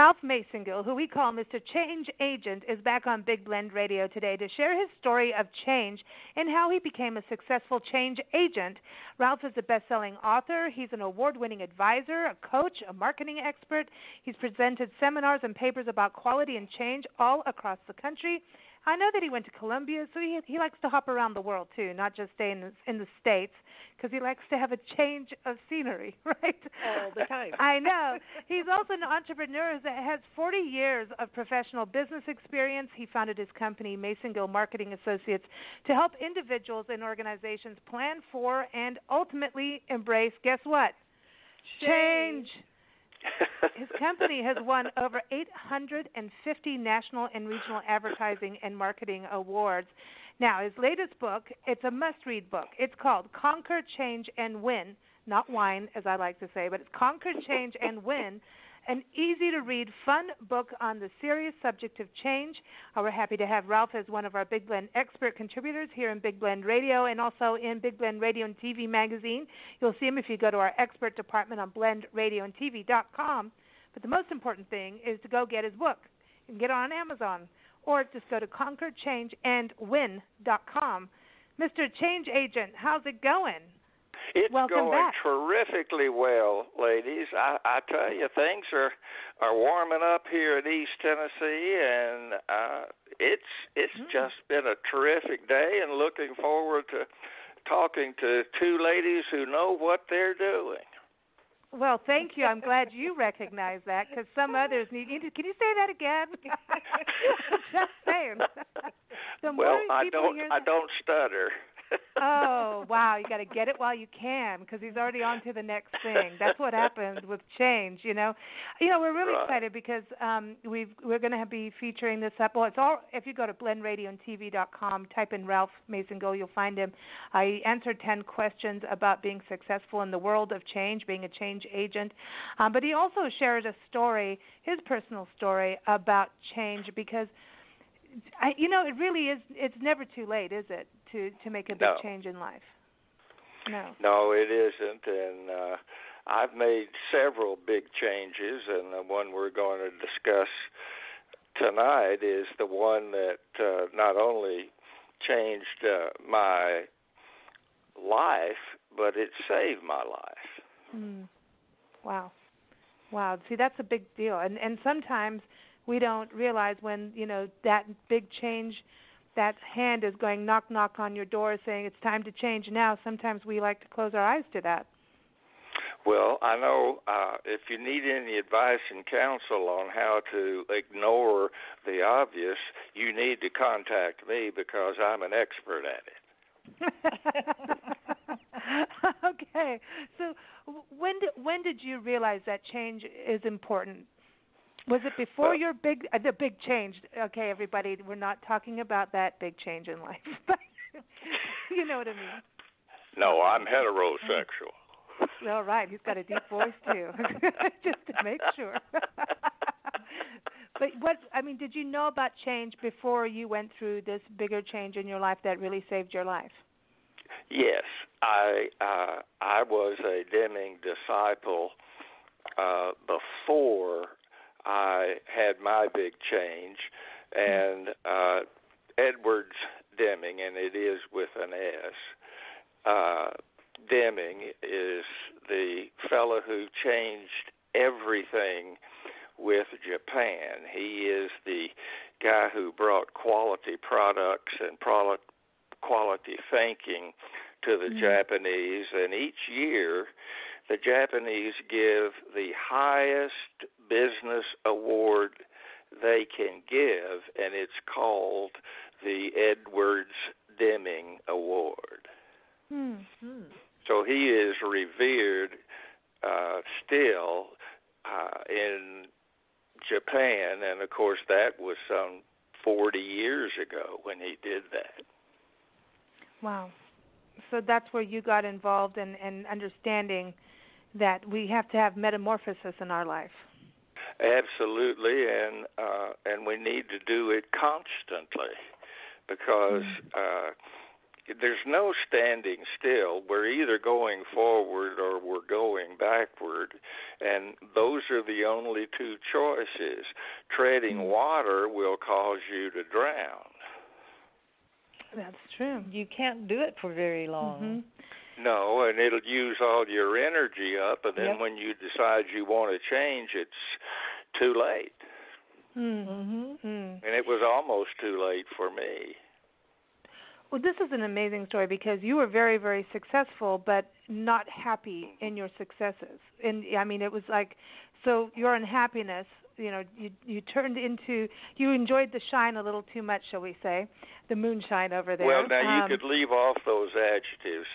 Ralph Masengill, who we call Mr. Change Agent, is back on Big Blend Radio today to share his story of change and how he became a successful change agent. Ralph is a best-selling author. He's an award-winning advisor, a coach, a marketing expert. He's presented seminars and papers about quality and change all across the country. I know that he went to Columbia, so he likes to hop around the world, too, not just stay in the States, because he likes to have a change of scenery, right? All the time. I know. He's also an entrepreneur that has 40 years of professional business experience. He founded his company, Masengill Marketing Associates, to help individuals and organizations plan for and ultimately embrace, guess what? Change. His company has won over 850 national and regional advertising and marketing awards. Now, his latest book, it's a must-read book. It's called Conquer, Change, and Win. Not wine, as I like to say, but it's Conquer, Change, and Win, an easy-to-read, fun book on the serious subject of change. We're happy to have Ralph as one of our Big Blend expert contributors here in Big Blend Radio and also in Big Blend Radio and TV magazine. You'll see him if you go to our expert department on blendradioandtv.com. But the most important thing is to go get his book. You can get it on Amazon or just go to conquerchangeandwin.com. Mr. Change Agent, how's it going? It's Welcome going back. terrifically well, ladies. I tell you, things are warming up here in East Tennessee, and it's just been a terrific day, and looking forward to talking to two ladies who know what they're doing. Well, thank you. I'm glad you recognize that because some others need. Can you say that again? Just saying. Well, I don't stutter. Oh, wow. You got to get it while you can because he's already on to the next thing. That's what happens with change, you know. We're really excited because we're going to be featuring this up. Well, it's all, if you go to blendradioandtv.com, type in Ralph Masengill, you'll find him. I answered 10 questions about being successful in the world of change, being a change agent. But he also shared a story, his personal story about change because it really is. It's never too late, is it, to make a big change in life? No, it isn't. And I've made several big changes, and the one we're going to discuss tonight is the one that not only changed my life, but it saved my life. Wow. See, that's a big deal, and sometimes we don't realize when, that big change, that hand is going knock, knock on your door saying it's time to change now. Sometimes we like to close our eyes to that. Well, I know if you need any advice and counsel on how to ignore the obvious, you need to contact me because I'm an expert at it. Okay. So when did you realize that change is important? Was it before your the big change? Okay, everybody, we're not talking about that big change in life. You know what I mean? No, I'm heterosexual. All right, he's got a deep voice too, just to make sure. But did you know about change before you went through this bigger change in your life that really saved your life? Yes, I was a Deming disciple before I had my big change, and Edwards Deming, and it is with an S. Deming is the fellow who changed everything with Japan. He is the guy who brought quality products and quality thinking to the Japanese, and each year the Japanese give the highest business award they can give, and it's called the Edwards Deming Award. So he is revered still in Japan, and of course that was some 40 years ago when he did that. Wow. So that's where you got involved in understanding that we have to have metamorphosis in our life. Absolutely, and we need to do it constantly because there's no standing still. We're either going forward or we're going backward, and those are the only two choices. Treading water will cause you to drown. That's true. You can't do it for very long. Mm-hmm. No, and it'll use all your energy up, and then when you decide you want to change, it's too late. Mm-hmm. And it was almost too late for me. Well, this is an amazing story because you were very, very successful, but not happy in your successes. And I mean, it was like, so your unhappiness, you turned into, you enjoyed the shine a little too much, shall we say, the moonshine over there. Well, now you could leave off those adjectives.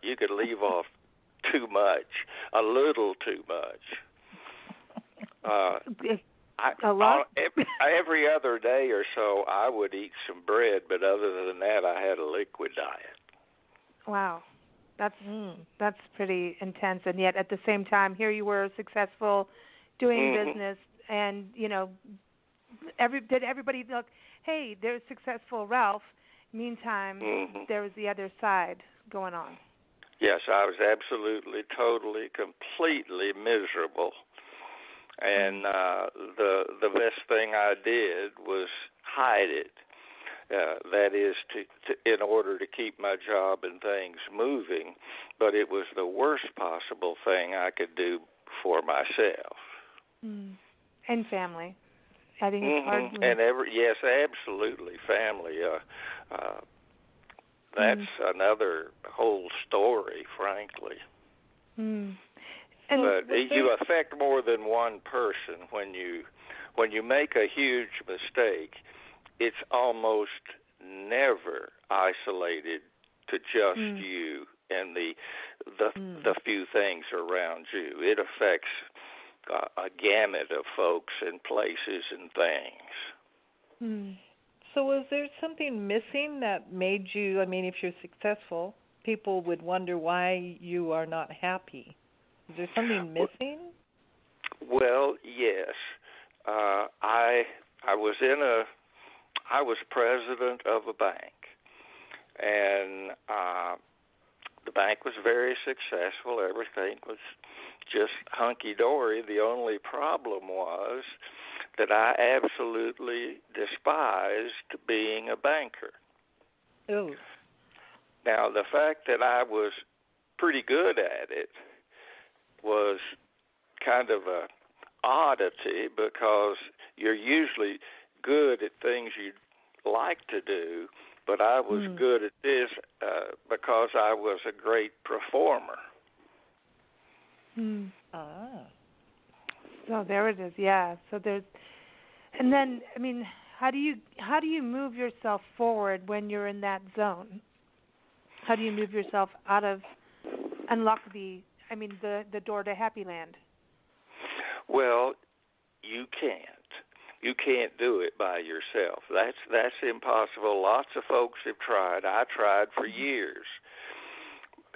You could leave off too much, a little too much. A lot? Every other day or so, I would eat some bread, but other than that, I had a liquid diet. Wow, that's pretty intense. And yet, at the same time, here you were successful, doing business, and did everybody look? Hey, there's successful Ralph. Meantime, there was the other side going on. Yes, I was absolutely, totally, completely miserable. And the best thing I did was hide it. That is, in order to keep my job and things moving. But it was the worst possible thing I could do for myself. And family. I think it's hard. And yes, absolutely, family. That's another whole story, frankly. But you affect more than one person when you make a huge mistake. It's almost never isolated to just you and the few things around you. It affects a gamut of folks and places and things. So was there something missing that made you, I mean, if you're successful, people would wonder why you are not happy? Is there something missing? Well, yes. I was president of a bank, and the bank was very successful. Everything was just hunky-dory. The only problem was that I absolutely despised being a banker. Oh. Now, the fact that I was pretty good at it was kind of a oddity, because you're usually good at things you like to do, but I was good at this because I was a great performer. So there it is. Yeah. So there's, and then I mean, how do you move yourself forward when you're in that zone? How do you move yourself out of, unlock the door to happy land? Well, you can't. You can't do it by yourself. That's impossible. Lots of folks have tried. I tried for years.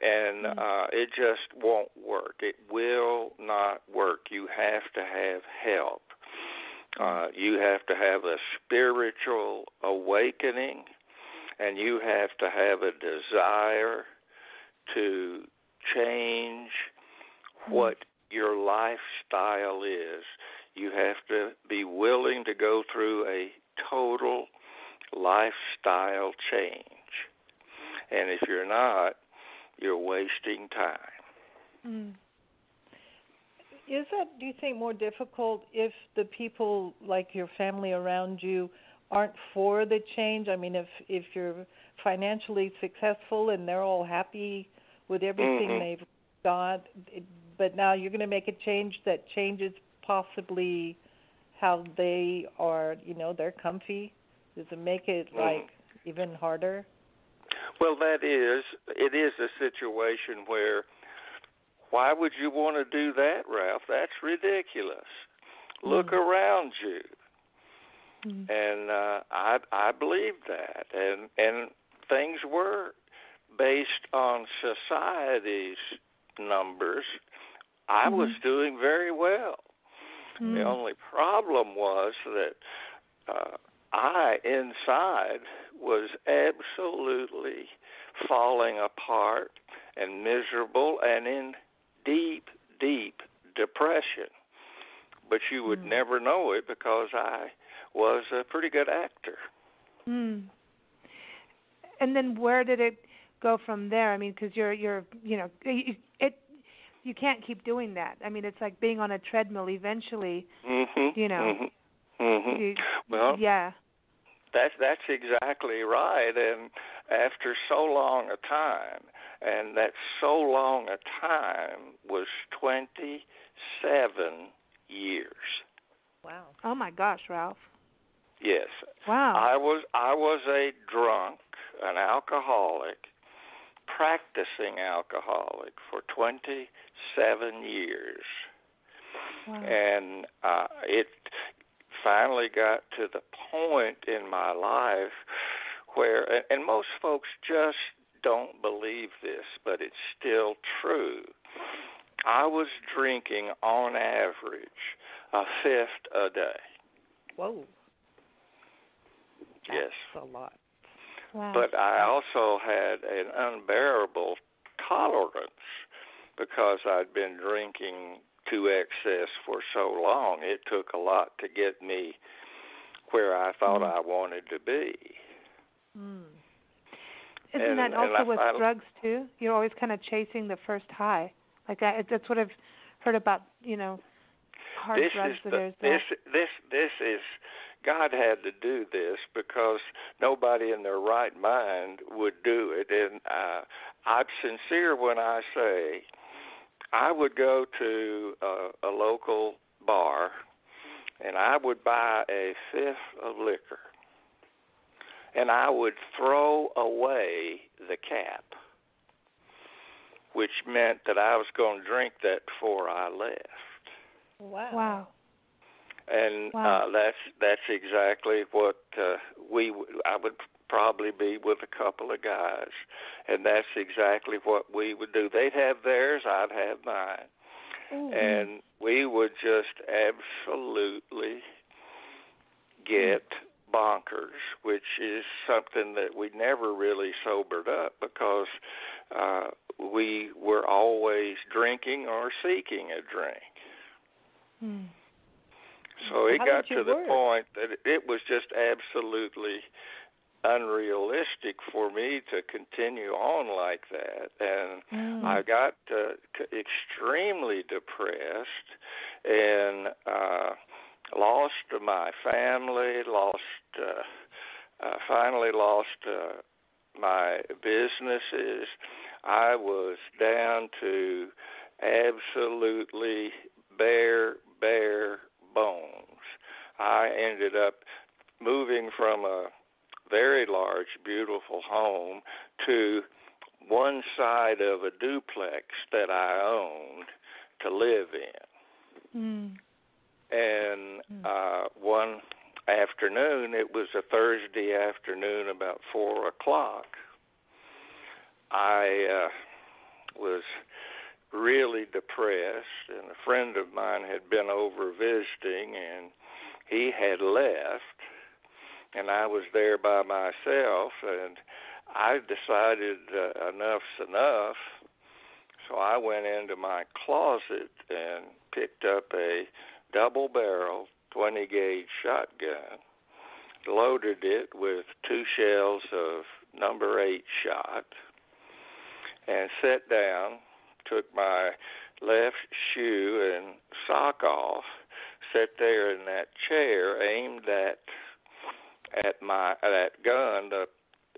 And it just won't work. It will not work. You have to have help. You have to have a spiritual awakening, and you have to have a desire to change what your lifestyle is. You have to be willing to go through a total lifestyle change. And if you're not, you're wasting time. Is that, do you think, more difficult if the people like your family around you aren't for the change? I mean, if you're financially successful and they're all happy with everything they've got, but now you're going to make a change that changes possibly how they are, they're comfy. Does it make it like even harder? Well, it is a situation where, why would you want to do that, Ralph? That's ridiculous. Look around you. And I believed that. And things were based on society's numbers. I was doing very well. The only problem was that I, inside, was absolutely falling apart and miserable and in deep, deep depression. But you would never know it because I was a pretty good actor. Mm. And then where did it go from there? I mean, because you're you can't keep doing that. I mean, it's like being on a treadmill. Eventually, Well, yeah. That's exactly right. And after so long a time, and that so long a time was 27 years. Wow. Oh my gosh, Ralph. Yes. Wow. I was a drunk, an alcoholic, practicing alcoholic for 27 years. Wow. And it finally got to the point in my life where, and most folks just don't believe this, but it's still true. I was drinking on average a fifth a day. Whoa. Yes. That's a lot. Wow. But I also had an unbearable tolerance because I'd been drinking to excess for so long. It took a lot to get me where I thought I wanted to be. Isn't that also with drugs too? You're always kind of chasing the first high. Like that's what I've heard about. Hard drugs. This is God had to do this because nobody in their right mind would do it. And I'm sincere when I say I would go to a local bar and I would buy a fifth of liquor and I would throw away the cap, which meant that I was going to drink that before I left. Wow. And that's exactly what I would probably be with a couple of guys, and that's exactly what we would do. They'd have theirs, I'd have mine, and we would just absolutely get bonkers, which is something that we never really sobered up because we were always drinking or seeking a drink. So it got to the point that it was just absolutely unrealistic for me to continue on like that. And I got extremely depressed and lost my family, finally lost my businesses. I was down to absolutely bare bones. I ended up moving from a very large, beautiful home to one side of a duplex that I owned to live in. And one afternoon, it was a Thursday afternoon about 4 o'clock, I was really depressed, and a friend of mine had been over visiting, and he had left, and I was there by myself, and I decided enough's enough, so I went into my closet and picked up a double-barrel 20-gauge shotgun, loaded it with 2 shells of number 8 shot, and sat down, took my left shoe and sock off, sat there in that chair, aimed that gun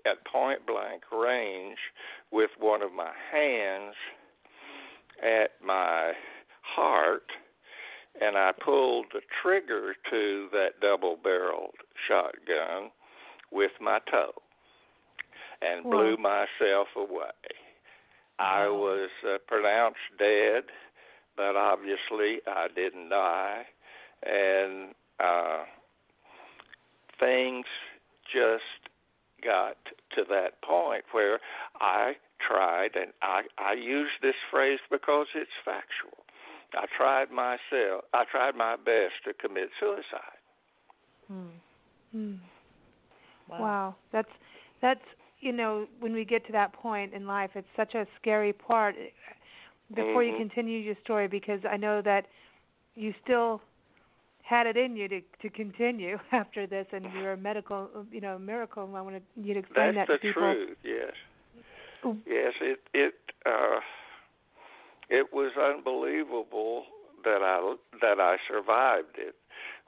at point blank range with one of my hands at my heart, and I pulled the trigger to that double-barreled shotgun with my toe and blew myself away. I was pronounced dead, but obviously I didn't die, and things just got to that point where I tried, and I use this phrase because it's factual. I tried my best to commit suicide. Wow. That's when we get to that point in life, it's such a scary part. Before you continue your story, because I know that you still had it in you to continue after this, and you're a miracle. And I wanted you to explain that to people. That's the truth. Yes. Yes. It was unbelievable that I survived it.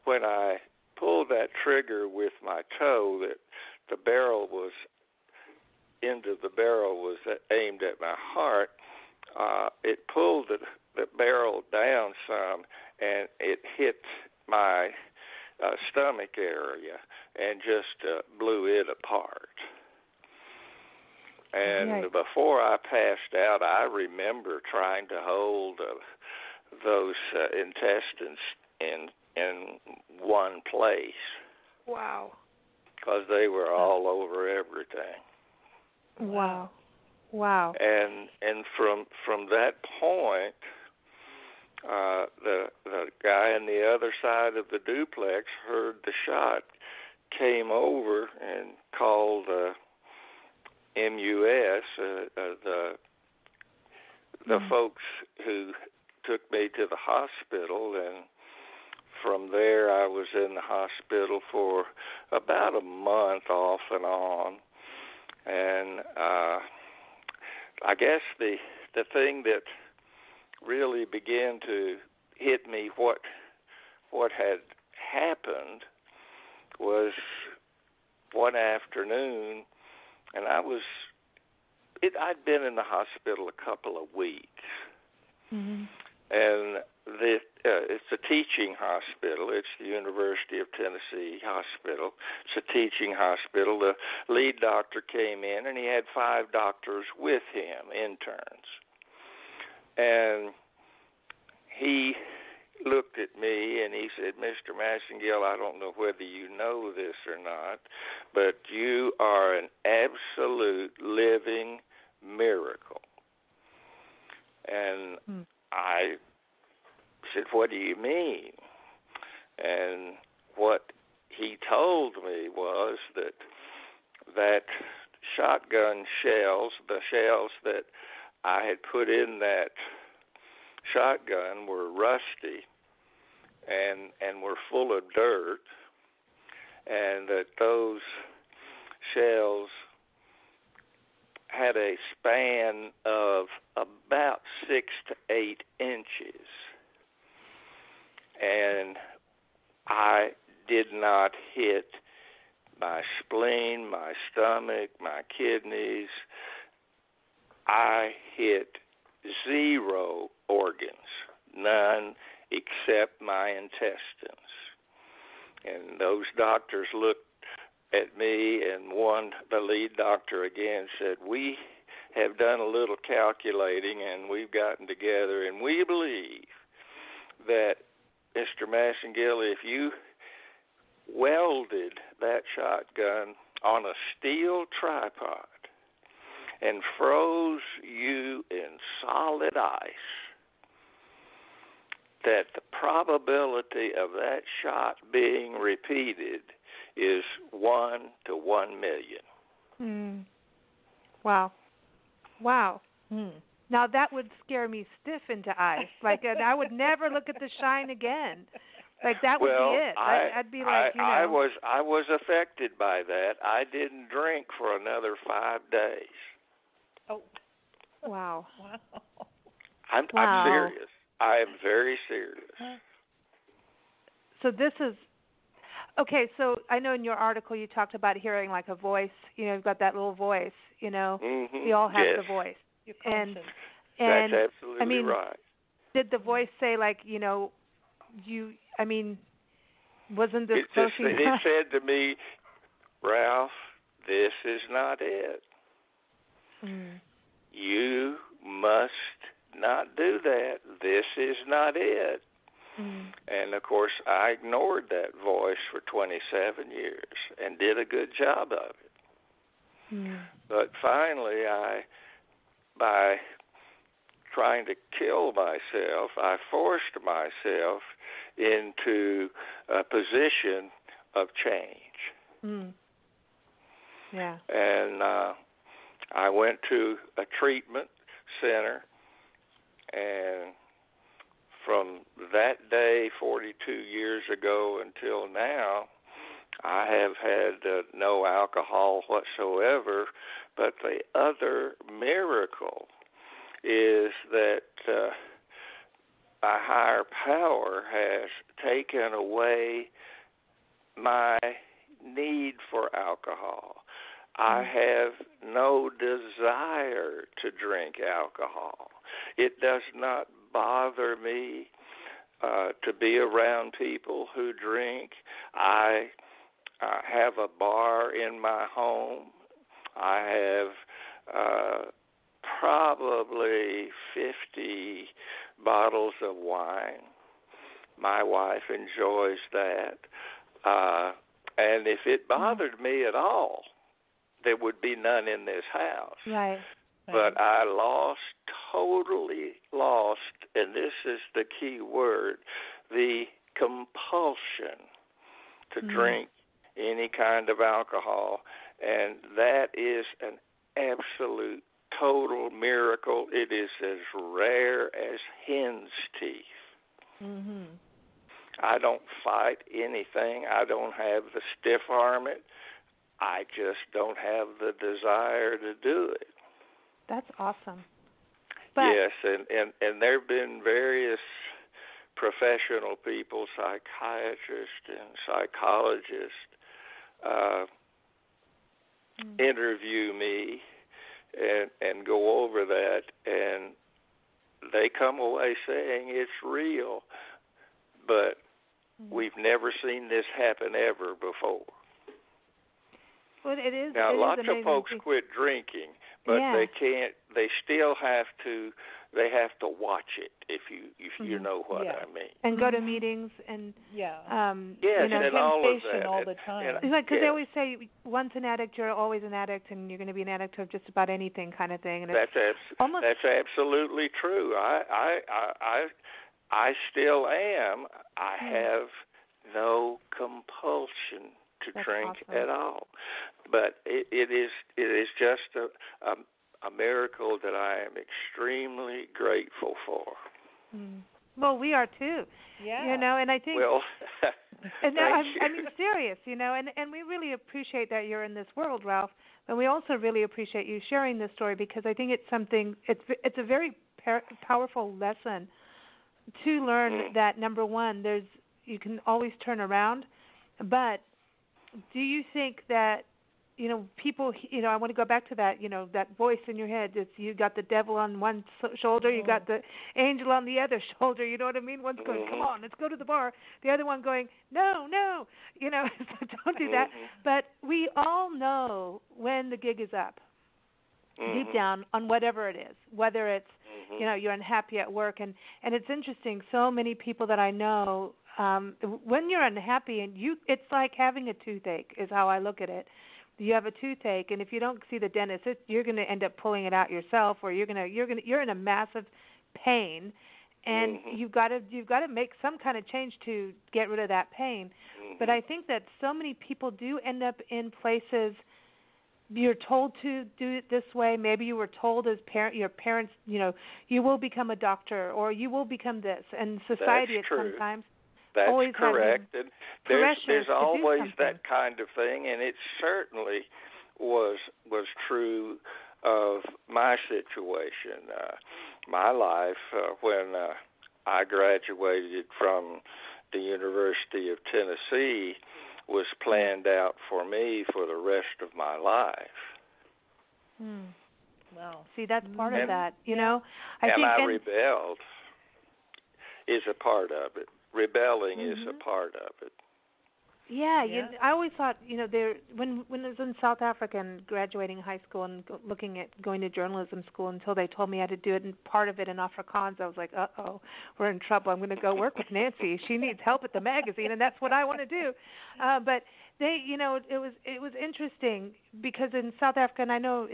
When I pulled that trigger with my toe, that the barrel was aimed at my heart. It pulled the barrel down some, and it hit my stomach area and just blew it apart. And before I passed out, I remember trying to hold those intestines in one place. Wow. Because they were all over everything. Wow. And from that point, the guy on the other side of the duplex heard the shot, came over and called MUS, the folks who took me to the hospital, and from there I was in the hospital for about a month off and on. And I guess the thing that really began to hit me what had happened was one afternoon, and I'd been in the hospital a couple of weeks. Mm-hmm. And it's a teaching hospital. It's the University of Tennessee Hospital. It's a teaching hospital. The lead doctor came in, and he had 5 doctors with him, interns. And he looked at me, and he said, "Mr. Masengill, I don't know whether you know this or not, but you are an absolute living miracle." And I said, "What do you mean?" And what he told me was that shotgun shells, the shells that I had put in that shotgun, were rusty and were full of dirt, and that those shells had a span of about 6 to 8 inches. And I did not hit my spleen, my stomach, my kidneys. I hit 0 organs, none except my intestines. And those doctors looked at me, and the lead doctor again said, "We have done a little calculating, and we've gotten together, and we believe that, Mr. Masengill, if you welded that shotgun on a steel tripod and froze you in solid ice, that the probability of that shot being repeated is 1 to 1 million. Wow. Now that would scare me stiff into ice. And I would never look at the shine again. That would be it. I'd be like, I was affected by that. I didn't drink for another 5 days. Oh. Wow. I'm serious. I am very serious. So this is okay. So I know in your article you talked about hearing like a voice. You've got that little voice. Mm-hmm. We all have yes. the voice. And that's absolutely right. Did the voice say wasn't this close enough? It said to me, "Ralph, this is not it. You must not do that. This is not it." And, of course, I ignored that voice for 27 years and did a good job of it. But finally, by trying to kill myself, I forced myself into a position of change. Yeah. And I went to a treatment center, and from that day 42 years ago until now, I have had no alcohol whatsoever. But the other miracle is that a higher power has taken away my need for alcohol. I have no desire to drink alcohol. It does not bother me to be around people who drink. I have a bar in my home. I have probably 50 bottles of wine. My wife enjoys that. And if it bothered me at all, there would be none in this house. Right. But I totally lost, and this is the key word, the compulsion to drink any kind of alcohol. And that is an absolute, total miracle. It is as rare as hen's teeth. Mm-hmm. I don't fight anything. I don't have the stiff arm it. I just don't have the desire to do it. That's awesome. But yes, and there have been various professional people, psychiatrists and psychologists, interview me and go over that, and they come away saying it's real, but we've never seen this happen ever before. Well, it is. Now, it lots is of folks quit drinking, but they can't. They still have to. They have to watch it. If you know what I mean. And go to meetings and yes, and all of that all the time. Because they always say once an addict, you're always an addict, and you're going to be an addict of just about anything, kind of thing. And that's absolutely true. I still am. I have no compulsion to drink at all. But it is just a miracle that I am extremely grateful for. Well, we are too. Yeah. And I think. Well, and I'm serious. And we really appreciate that you're in this world, Ralph. And we also really appreciate you sharing this story, because I think it's something. It's a very powerful lesson to learn that, number one, you can always turn around, but do you think that, people, I want to go back to that, that voice in your head, it's you got the devil on one shoulder, you got the angel on the other shoulder, you know what I mean? One's going, come on, let's go to the bar. The other one going, no, so don't do that. But we all know when the gig is up, deep down, on whatever it is, whether it's, you're unhappy at work. And it's interesting, so many people that I know, when you're unhappy, and it's like having a toothache is how I look at it. You have a toothache, and if you don't see the dentist, you're going to end up pulling it out yourself, or you're in a massive pain, and you've got to make some kind of change to get rid of that pain. But I think that so many people do end up in places. You're told to do it this way. Maybe you were told as your parents, you will become a doctor, or you will become this. And society sometimes. That's always correct. And there's always that kind of thing, and it certainly was true of my situation. My life, when I graduated from the University of Tennessee, was planned out for me for the rest of my life. Wow. See, that's part of that, I rebelled is a part of it. Rebelling is a part of it. Yeah. I always thought, when I was in South Africa and graduating high school and looking at going to journalism school, until they told me I had to do it, and part of it in Afrikaans, I was like, uh-oh, we're in trouble. I'm going to go work with Nancy. She needs help at the magazine, and that's what I want to do. But they, it was interesting, because in South Africa, and I know,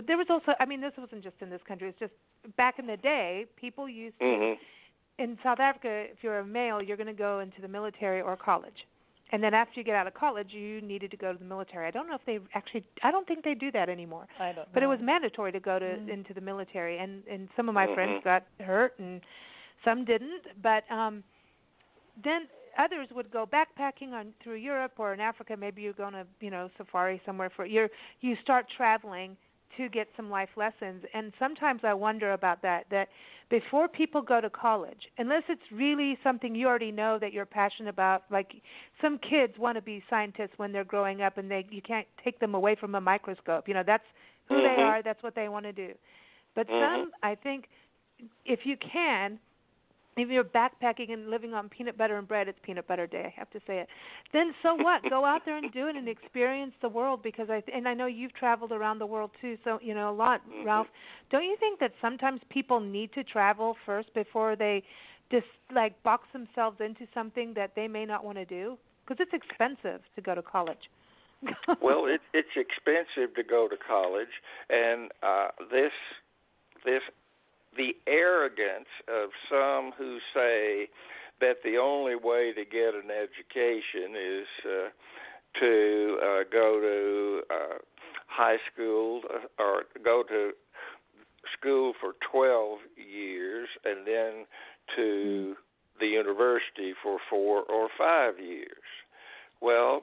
there was also, this wasn't just in this country, it's just back in the day, people used to, in South Africa, if you're a male, you're going to go into the military or college. And then after you get out of college, you needed to go to the military. I don't know if they actually. I don't think they do that anymore. I don't know. But it was mandatory to go to into the military, and some of my friends got hurt, and some didn't. But then others would go backpacking through Europe or in Africa. Maybe you're going to safari somewhere for you start traveling to get some life lessons. And sometimes I wonder about that before people go to college, unless it's really something you already know that you're passionate about, like some kids want to be scientists when they're growing up, and you can't take them away from a microscope. That's who they are, that's what they want to do. But some, I think, if you can, if you're backpacking and living on peanut butter and bread, it's peanut butter day, I have to say it. Then so what? Go out there and do it and experience the world, because I know you've traveled around the world too, so a lot, Ralph. Don't you think that sometimes people need to travel first before they just like box themselves into something that they may not want to do? Because it's expensive to go to college. Well, it's expensive to go to college, and the arrogance of some who say that the only way to get an education is to go to high school or go to school for 12 years and then to the university for 4 or 5 years. Well,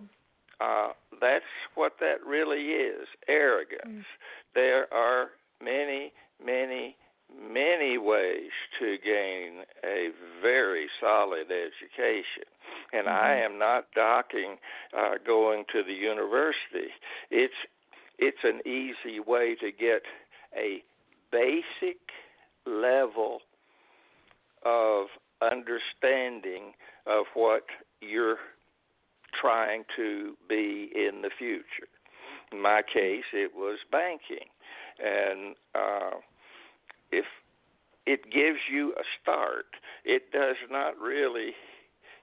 that's what that really is, arrogance. There are many, many, many ways to gain a very solid education. And I am not docking going to the university. It's an easy way to get a basic level of understanding of what you're trying to be in the future. In my case, it was banking. And if it gives you a start, it does not really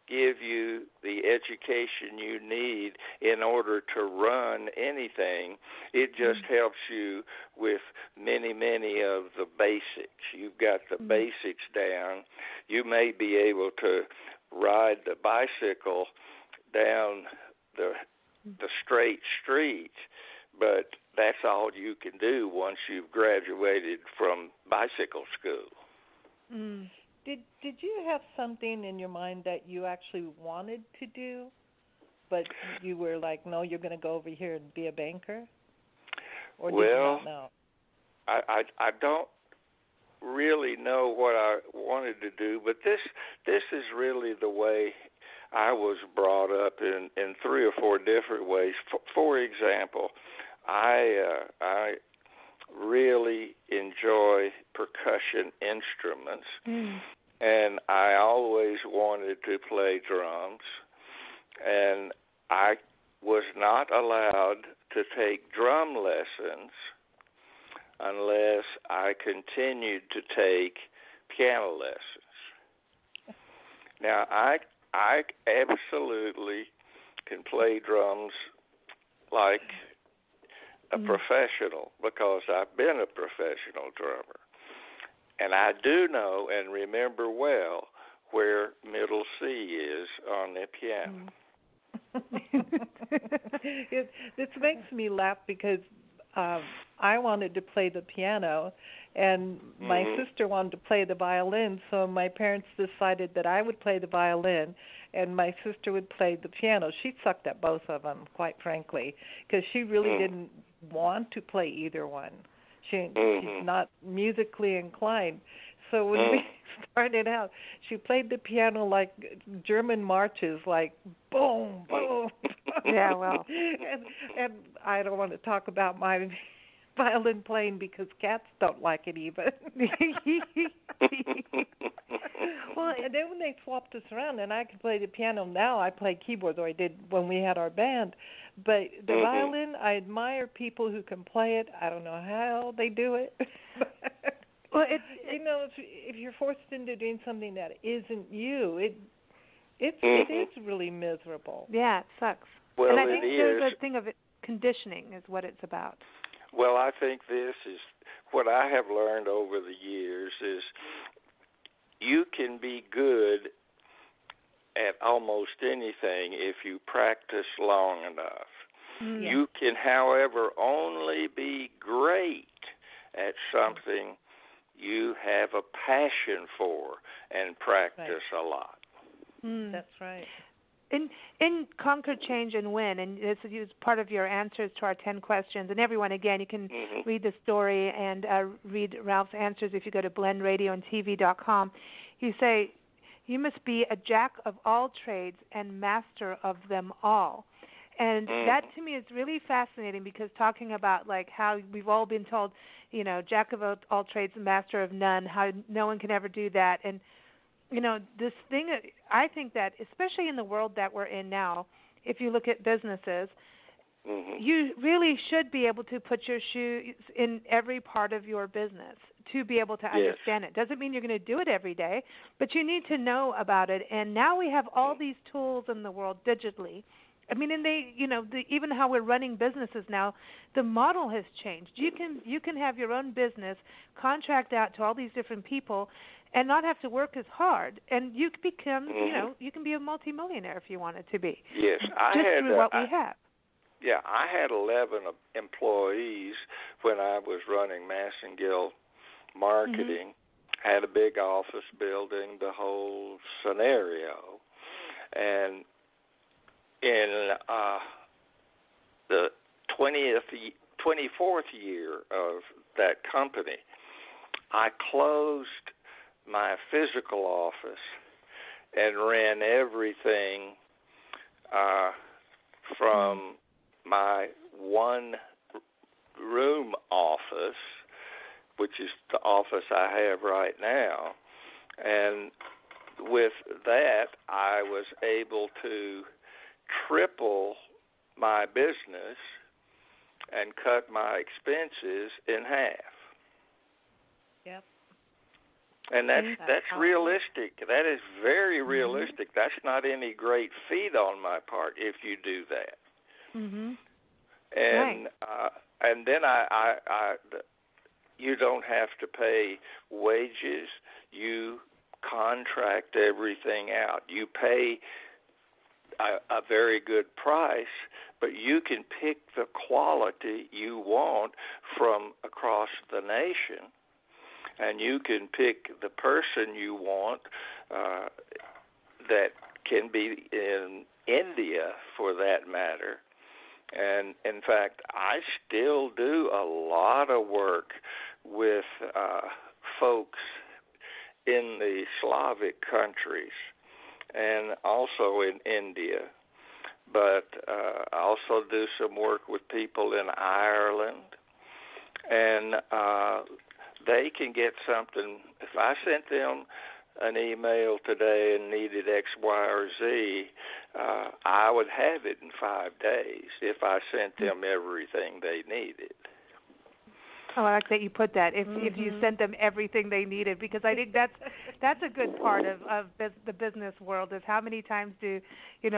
give you the education you need in order to run anything. It just helps you with many, many of the basics. You've got the basics down. You may be able to ride the bicycle down the straight street, but that's all you can do once you've graduated from bicycle school. Did you have something in your mind that you actually wanted to do, but you were like, no, you're going to go over here and be a banker? Or did you not know? I don't really know what I wanted to do, but this is really the way I was brought up in 3 or 4 different ways. For example, I really enjoy percussion instruments, and I always wanted to play drums, and I was not allowed to take drum lessons unless I continued to take piano lessons. Now, I absolutely can play drums like a professional, because I've been a professional drummer. And I do know and remember well where middle C is on the piano. This makes me laugh because I wanted to play the piano, and my sister wanted to play the violin, so my parents decided that I would play the violin and my sister would play the piano. She sucked at both of them, quite frankly, because she really didn't want to play either one. She's not musically inclined. So when we started out, she played the piano like German marches, like boom, boom. Yeah, well. And I don't want to talk about my violin playing because cats don't like it even. Well, and then when they swapped us around and I could play the piano, now I play keyboards, or I did when we had our band. But the violin, I admire people who can play it. I don't know how they do it. Well, if you're forced into doing something that isn't you, it is really miserable. Yeah, it sucks. Well, and I think there's a thing of it, conditioning is what it's about. Well, I think this is what I have learned over the years is you can be good at almost anything if you practice long enough. Mm. You can, however, only be great at something you have a passion for and practice a lot. Mm. That's right. In Conquer, Change, and Win, and this is part of your answers to our 10 questions. And everyone, again, you can read the story and read Ralph's answers if you go to blendradioandtv.com. You say, you must be a jack of all trades and master of them all. And that to me is really fascinating, because talking about like how we've all been told, you know, jack of all trades, master of none, how no one can ever do that. And you know, this thing, I think that especially in the world that we're in now, if you look at businesses, you really should be able to put your shoes in every part of your business to be able to understand it. Doesn't mean you're going to do it every day, but you need to know about it. And now we have all these tools in the world digitally. I mean, and they, you know, even how we're running businesses now, the model has changed. You can have your own business, contract out to all these different people, and not have to work as hard, and you can become, you know, you can be a multimillionaire if you wanted to be. Yes, through what we have. Yeah, I had 11 employees when I was running Masengill Marketing. Had a big office building, the whole scenario, and in the 24th year of that company, I closed my physical office and ran everything from my one-room office, which is the office I have right now. And with that, I was able to triple my business and cut my expenses in half. Yep. And that's realistic. That is very realistic. That's not any great feat on my part if you do that. And and then you don't have to pay wages. You contract everything out. You pay a very good price, but you can pick the quality you want from across the nation, and you can pick the person you want that can be in India, for that matter. And, in fact, I still do a lot of work with folks in the Slavic countries and also in India. But I also do some work with people in Ireland. And they can get something. If I sent them an email today and needed X, Y, or Z, I would have it in 5 days if I sent them everything they needed. Oh, I like that you put that. If you sent them everything they needed, because I think that's a good part of the business world, is how many times do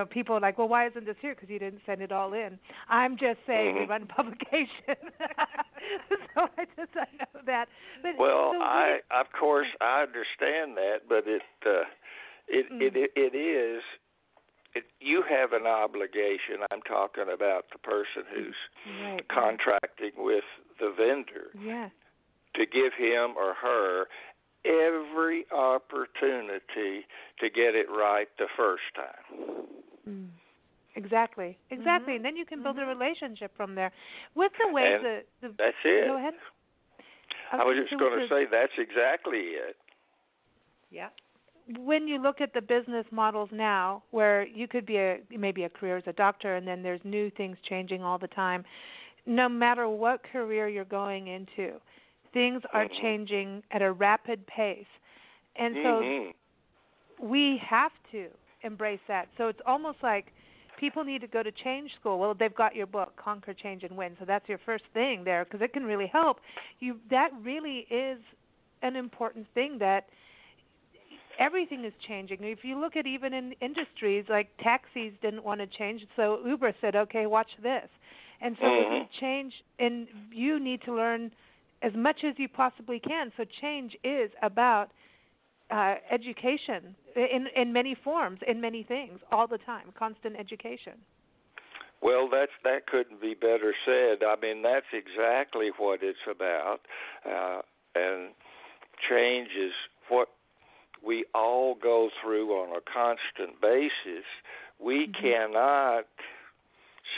people are like, well, why isn't this here? Because you didn't send it all in. I'm just saying we run publication, so I know that. But, well, of course I understand that, but it is. You have an obligation. I'm talking about the person who's contracting with the vendor to give him or her every opportunity to get it right the first time. Exactly. And then you can build a relationship from there. With the way that's it. Go ahead. I was just going to say that's exactly it. Yeah. When you look at the business models now, where you could be maybe a career as a doctor, and then there's new things changing all the time, no matter what career you're going into, things are changing at a rapid pace. And so we have to embrace that. So it's almost like people need to go to change school. Well, they've got your book, Conquer, Change, and Win, so that's your first thing there, because it can really help. That really is an important thing, that everything is changing. If you look at even in industries, like taxis didn't want to change, so Uber said, okay, watch this. And so it change, and you need to learn as much as you possibly can. So change is about education in many forms, in many things, all the time, constant education. Well, that couldn't be better said. I mean, that's exactly what it's about, and change is what we all go through on a constant basis. We cannot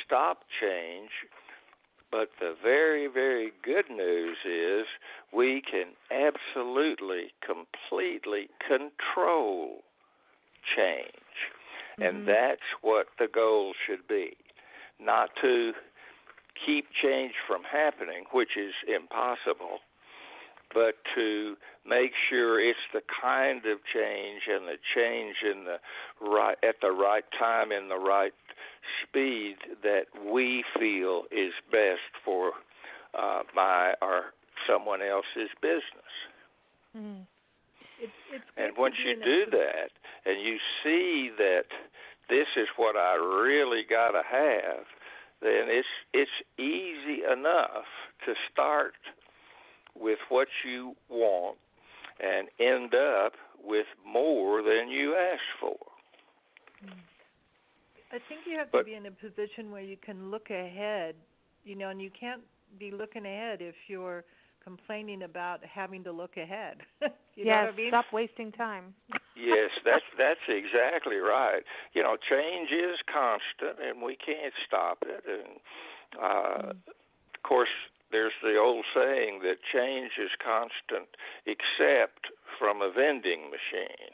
stop change, but the very, very good news is we can absolutely, completely control change, and that's what the goal should be. Not to keep change from happening, which is impossible, but to make sure it's the kind of change and the change in the right at the right time in the right speed that we feel is best for my or someone else's business. It's and once you do that, and you see that this is what I really got to have, then it's easy enough to start with what you want and end up with more than you asked for. I think you have to be in a position where you can look ahead, and you can't be looking ahead if you're complaining about having to look ahead. You know what I mean? Stop wasting time. Yes, that's exactly right. Change is constant, and we can't stop it. And of course, there's the old saying that change is constant, except from a vending machine.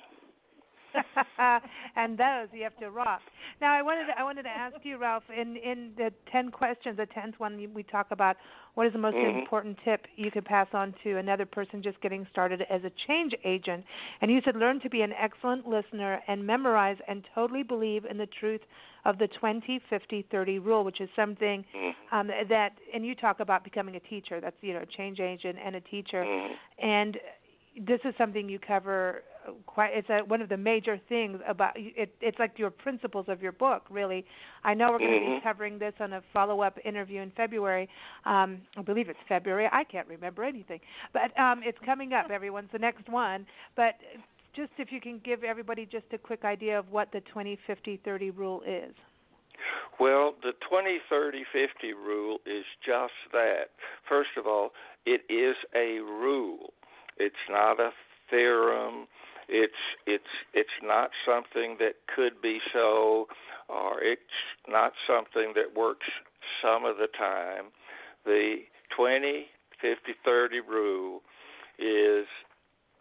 And those you have to rock. Now, I wanted to ask you, Ralph, in the 10 questions, the 10th one, we talk about what is the most important tip you could pass on to another person just getting started as a change agent. And you said learn to be an excellent listener and memorize and totally believe in the truth of the 20-50-30 rule, which is something that, and you talk about becoming a teacher. That's, a change agent and a teacher. And this is something you cover quite. It's one of the major things about it. It's like your principles of your book, really. I know we're going to be covering this on a follow-up interview in February. I believe it's February. I can't remember anything, but it's coming up. Everyone's the next one. But just if you can give everybody just a quick idea of what the 20-50-30 rule is. Well, the 20-30-50 rule is just that. First of all, it is a rule. It's not a theorem. It's not something that could be so, or it's not something that works some of the time. The 20-50-30 rule is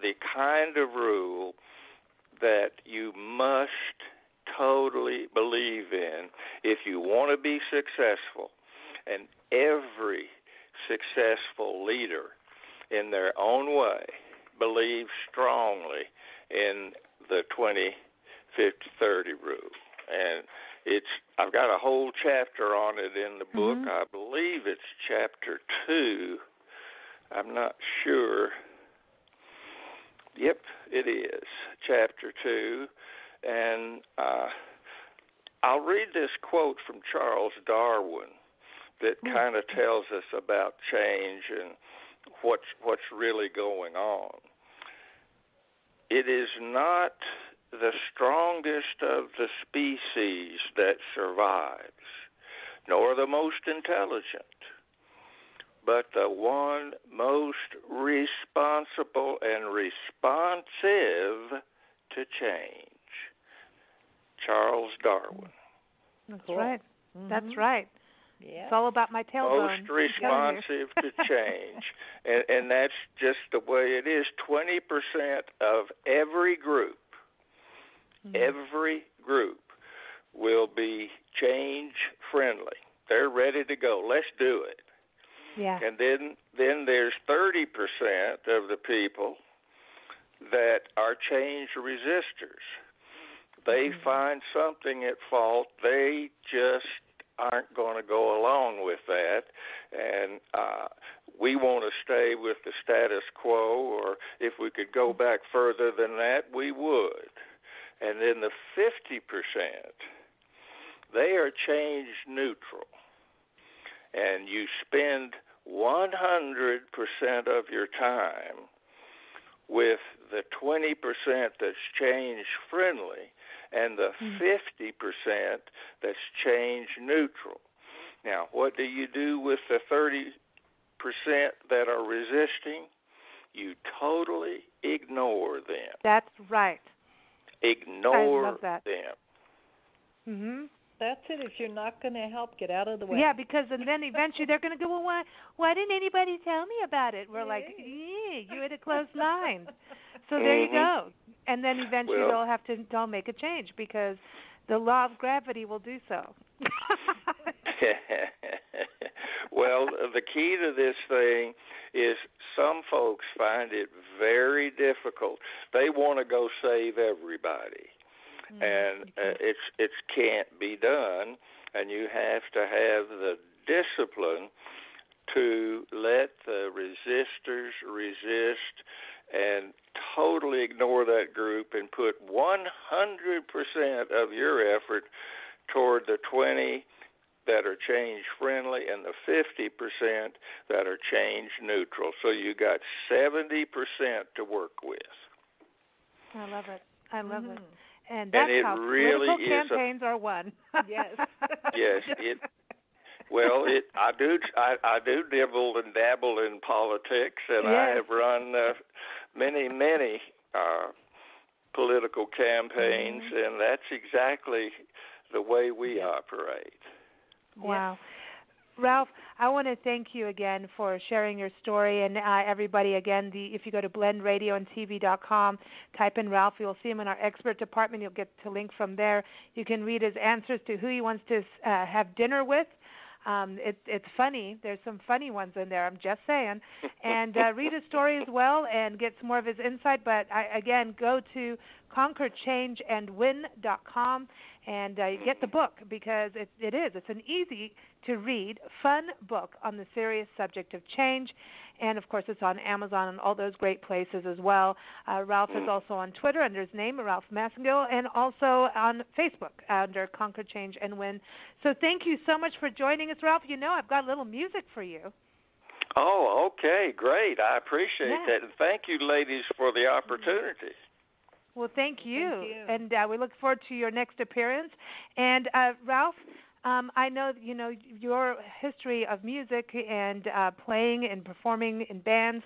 the kind of rule that you must totally believe in if you want to be successful. And every successful leader in their own way believes strongly in the 20-50-30 rule. And I've got a whole chapter on it in the book. I believe it's chapter 2. I'm not sure. Yep, it is chapter 2. And I'll read this quote from Charles Darwin that kind of tells us about change and what's really going on. It is not the strongest of the species that survives, nor the most intelligent, but the one most responsible and responsive to change. Charles Darwin. That's right. That's right. Yeah. It's all about my tailbone. Most responsive to change. And that's just the way it is. 20% of every group will be change friendly. They're ready to go. Let's do it. Yeah. And then there's 30% of the people that are change resistors. They find something at fault. They just aren't going to go along with that, and we want to stay with the status quo, or if we could go back further than that, we would. And then the 50%, they are change neutral, and you spend 100% of your time with the 20% that's change friendly and the 50% that's change neutral. Now, what do you do with the 30% that are resisting? You totally ignore them. That's right. Ignore I love that. them. Mm-hmm. That's it. If you're not going to help, get out of the way. Yeah, because and then eventually they're going to go, well, why didn't anybody tell me about it? We're like, you had a closed mind. So there you go. And then eventually they'll make a change because the law of gravity will do so. Well, the key to this thing is some folks find it very difficult. They want to go save everybody. And it can't be done, and you have to have the discipline to let the resistors resist and totally ignore that group and put 100% of your effort toward the 20 that are change friendly and the 50% that are change neutral. So you got 70% to work with. I love it. I love it. And that's how really political campaigns are won. Yes. Yes. I do dibble and dabble in politics, and I have run many political campaigns, and that's exactly the way we operate. Wow. Ralph, I want to thank you again for sharing your story. And everybody, again, if you go to blendradioandtv.com, type in Ralph, you'll see him in our expert department. You'll get the link from there. You can read his answers to who he wants to have dinner with. It's funny. There's some funny ones in there, I'm just saying. And read his story as well and get some more of his insight. But, again, go to conquerchangeandwin.com and get the book because it's an easy-to-read, fun book on the serious subject of change. And, of course, it's on Amazon and all those great places as well. Ralph is also on Twitter under his name, Ralph Masengill, and also on Facebook under Conquer, Change, and Win. So thank you so much for joining us, Ralph. You know I've got a little music for you. Oh, okay, great. I appreciate that. And thank you, ladies, for the opportunity. Well, thank you. And we look forward to your next appearance. And, Ralph, I know your history of music and playing and performing in bands.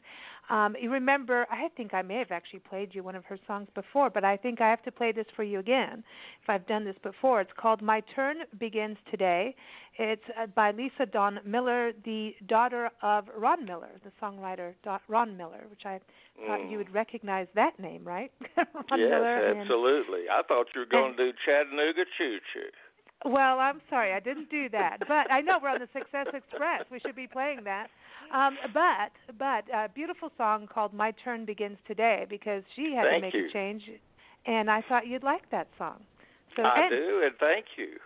You remember, I think I may have actually played you one of her songs before, but I think I have to play this for you again if I've done this before. It's called My Turn Begins Today. It's by Lisa Dawn Miller, the daughter of Ron Miller, the songwriter Ron Miller, which I thought you would recognize that name, right? Ron yes, Miller absolutely. I thought you were going to do Chattanooga Choo Choo. Well, I'm sorry, I didn't do that. But I know we're on the Success Express. We should be playing that. But a beautiful song called My Turn Begins Today because she had to make a change, and I thought you'd like that song. So, I do, and thank you.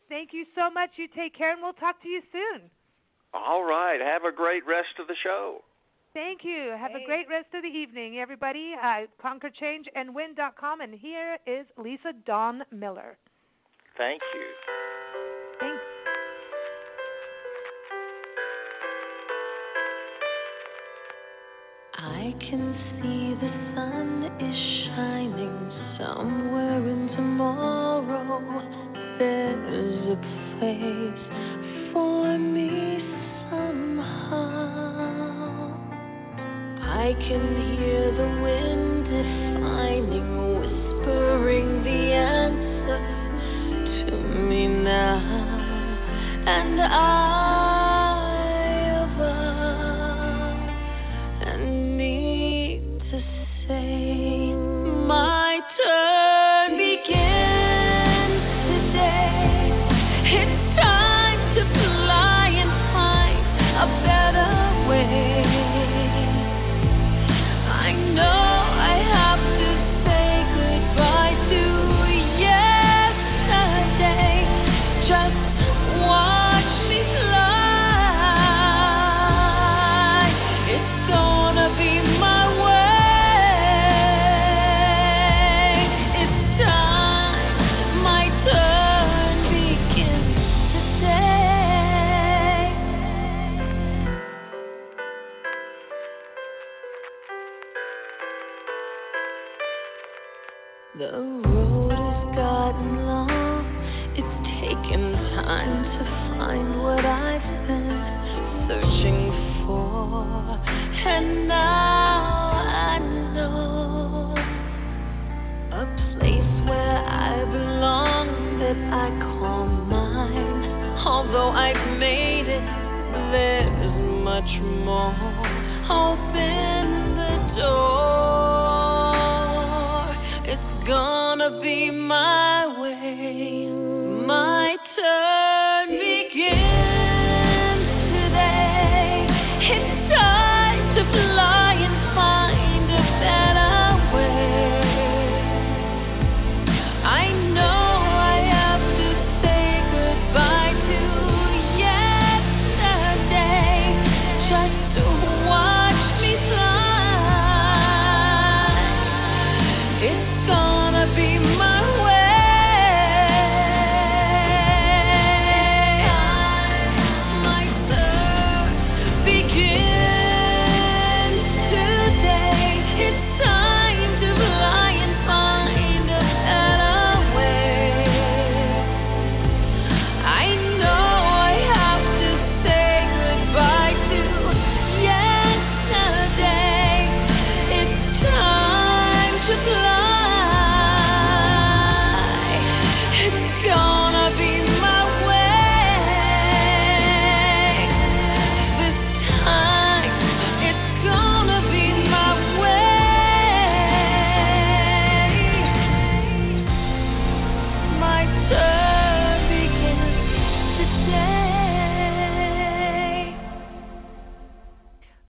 Thank you so much. You take care, and we'll talk to you soon. All right. Have a great rest of the show. Thank you. Have a great rest of the evening, everybody. ConquerChangeAndWin.com, and here is Lisa Dawn Miller. Thank you. Thanks. I can see the sun is shining somewhere in tomorrow. There's a place for me somehow. I can hear the wind defining, whispering the answers to me now, and I need to say, my turn begins today. It's time to fly and find a better way. I know The road has gotten long. It's taken time to find what I've been searching for. And now I know a place where I belong that I call mine. Although I've made it, there's much more open.